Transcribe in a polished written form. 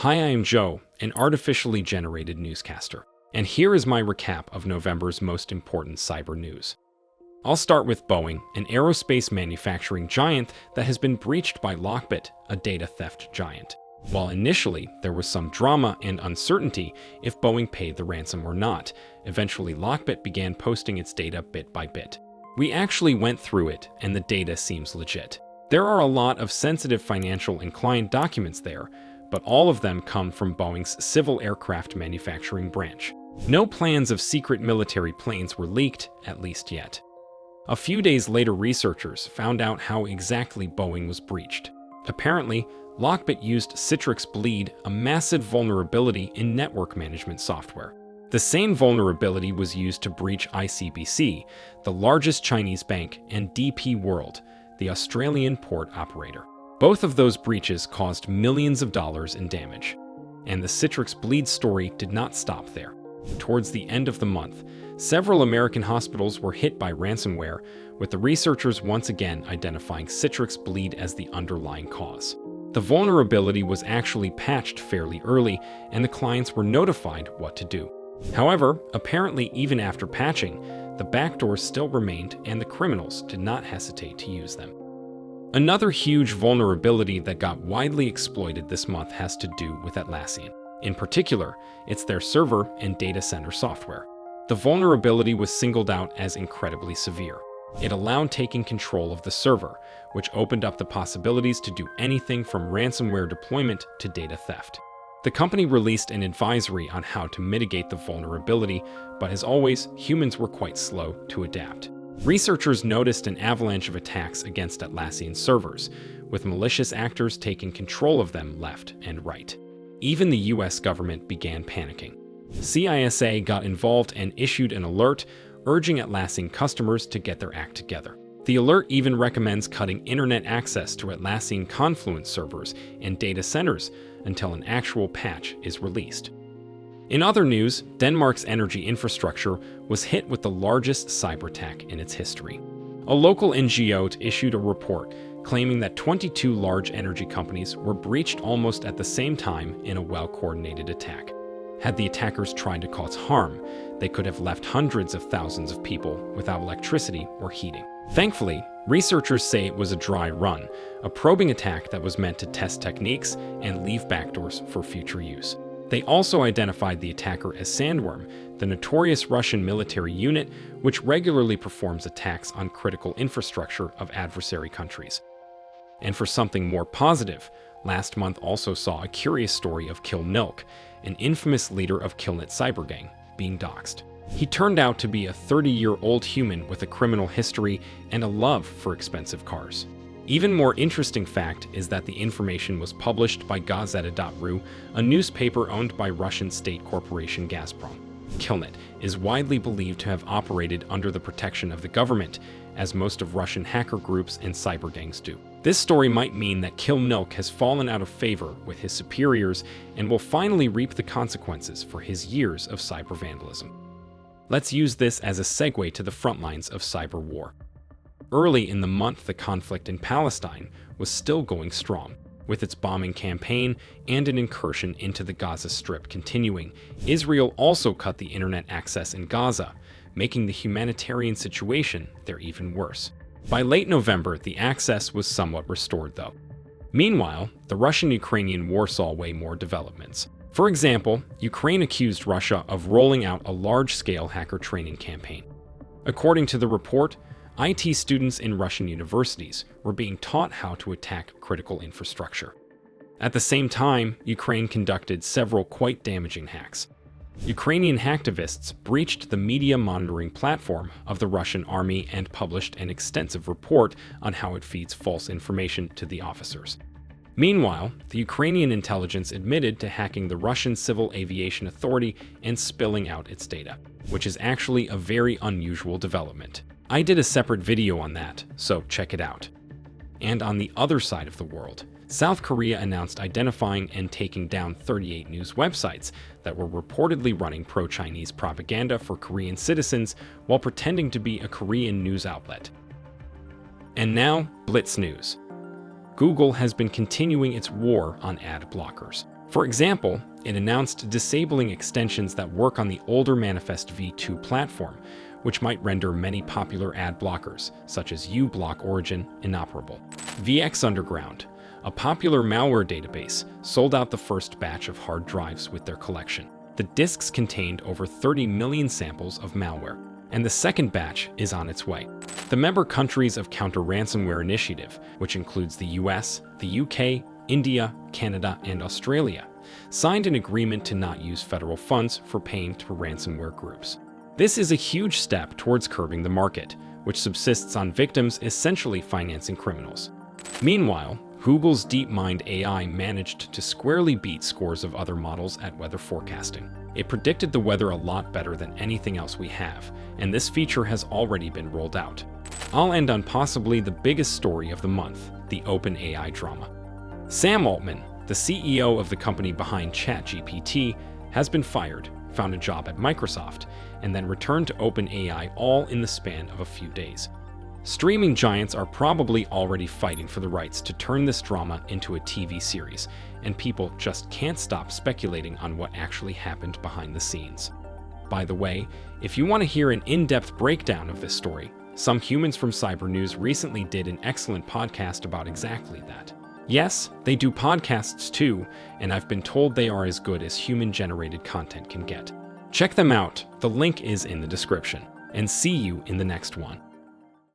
Hi, I am Joe, an artificially generated newscaster, and here is my recap of November's most important cyber news. I'll start with Boeing, an aerospace manufacturing giant that has been breached by Lockbit, a data theft giant. While initially there was some drama and uncertainty if Boeing paid the ransom or not, eventually Lockbit began posting its data bit by bit. We actually went through it, and the data seems legit. There are a lot of sensitive financial and client documents there, but all of them come from Boeing's civil aircraft manufacturing branch. No plans of secret military planes were leaked, at least yet. A few days later, researchers found out how exactly Boeing was breached. Apparently, Lockbit used CitrixBleed, a massive vulnerability in network management software. The same vulnerability was used to breach ICBC, the largest Chinese bank, and DP World, the Australian port operator. Both of those breaches caused millions of dollars in damage. And the CitrixBleed story did not stop there. Towards the end of the month, several American hospitals were hit by ransomware, with the researchers once again identifying CitrixBleed as the underlying cause. The vulnerability was actually patched fairly early, and the clients were notified what to do. However, apparently even after patching, the backdoors still remained and the criminals did not hesitate to use them. Another huge vulnerability that got widely exploited this month has to do with Atlassian. In particular, it's their server and data center software. The vulnerability was singled out as incredibly severe. It allowed taking control of the server, which opened up the possibilities to do anything from ransomware deployment to data theft. The company released an advisory on how to mitigate the vulnerability, but as always, humans were quite slow to adapt. Researchers noticed an avalanche of attacks against Atlassian servers, with malicious actors taking control of them left and right. Even the US government began panicking. CISA got involved and issued an alert urging Atlassian customers to get their act together. The alert even recommends cutting internet access to Atlassian Confluent servers and data centers until an actual patch is released. In other news, Denmark's energy infrastructure was hit with the largest cyber attack in its history. A local NGO issued a report claiming that 22 large energy companies were breached almost at the same time in a well-coordinated attack. Had the attackers tried to cause harm, they could have left hundreds of thousands of people without electricity or heating. Thankfully, researchers say it was a dry run, a probing attack that was meant to test techniques and leave backdoors for future use. They also identified the attacker as Sandworm, the notorious Russian military unit which regularly performs attacks on critical infrastructure of adversary countries. And for something more positive, last month also saw a curious story of Killnet, an infamous leader of Killnet cybergang, being doxxed. He turned out to be a 30-year-old human with a criminal history and a love for expensive cars. Even more interesting fact is that the information was published by Gaza.ru, a newspaper owned by Russian state corporation Gazprom. Killnet is widely believed to have operated under the protection of the government, as most of Russian hacker groups and cybergangs do. This story might mean that Killnet has fallen out of favor with his superiors and will finally reap the consequences for his years of cyber vandalism. Let's use this as a segue to the front lines of Cyberwar. Early in the month, the conflict in Palestine was still going strong. With its bombing campaign and an incursion into the Gaza Strip continuing, Israel also cut the internet access in Gaza, making the humanitarian situation there even worse. By late November, the access was somewhat restored, though. Meanwhile, the Russian-Ukrainian war saw way more developments. For example, Ukraine accused Russia of rolling out a large-scale hacker training campaign. According to the report, IT students in Russian universities were being taught how to attack critical infrastructure. At the same time, Ukraine conducted several quite damaging hacks. Ukrainian hacktivists breached the media monitoring platform of the Russian army and published an extensive report on how it feeds false information to the officers. Meanwhile, the Ukrainian intelligence admitted to hacking the Russian Civil Aviation Authority and spilling out its data, which is actually a very unusual development. I did a separate video on that, so check it out. And on the other side of the world, South Korea announced identifying and taking down 38 news websites that were reportedly running pro-Chinese propaganda for Korean citizens while pretending to be a Korean news outlet. And now, Blitz news. Google has been continuing its war on ad blockers. For example, it announced disabling extensions that work on the older Manifest v2 platform, which might render many popular ad blockers, such as uBlock Origin, inoperable. VX Underground, a popular malware database, sold out the first batch of hard drives with their collection. The disks contained over 30 million samples of malware, and the second batch is on its way. The member countries of Counter-Ransomware Initiative, which includes the US, the UK, India, Canada, and Australia, signed an agreement to not use federal funds for paying to ransomware groups. This is a huge step towards curbing the market, which subsists on victims essentially financing criminals. Meanwhile, Google's DeepMind AI managed to squarely beat scores of other models at weather forecasting. It predicted the weather a lot better than anything else we have, and this feature has already been rolled out. I'll end on possibly the biggest story of the month, the OpenAI drama. Sam Altman, the CEO of the company behind ChatGPT, has been fired, found a job at Microsoft, and then returned to OpenAI all in the span of a few days. Streaming giants are probably already fighting for the rights to turn this drama into a TV series, and people just can't stop speculating on what actually happened behind the scenes. By the way, if you want to hear an in-depth breakdown of this story, some humans from Cybernews recently did an excellent podcast about exactly that. Yes, they do podcasts too, and I've been told they are as good as human-generated content can get. Check them out, the link is in the description, and see you in the next one.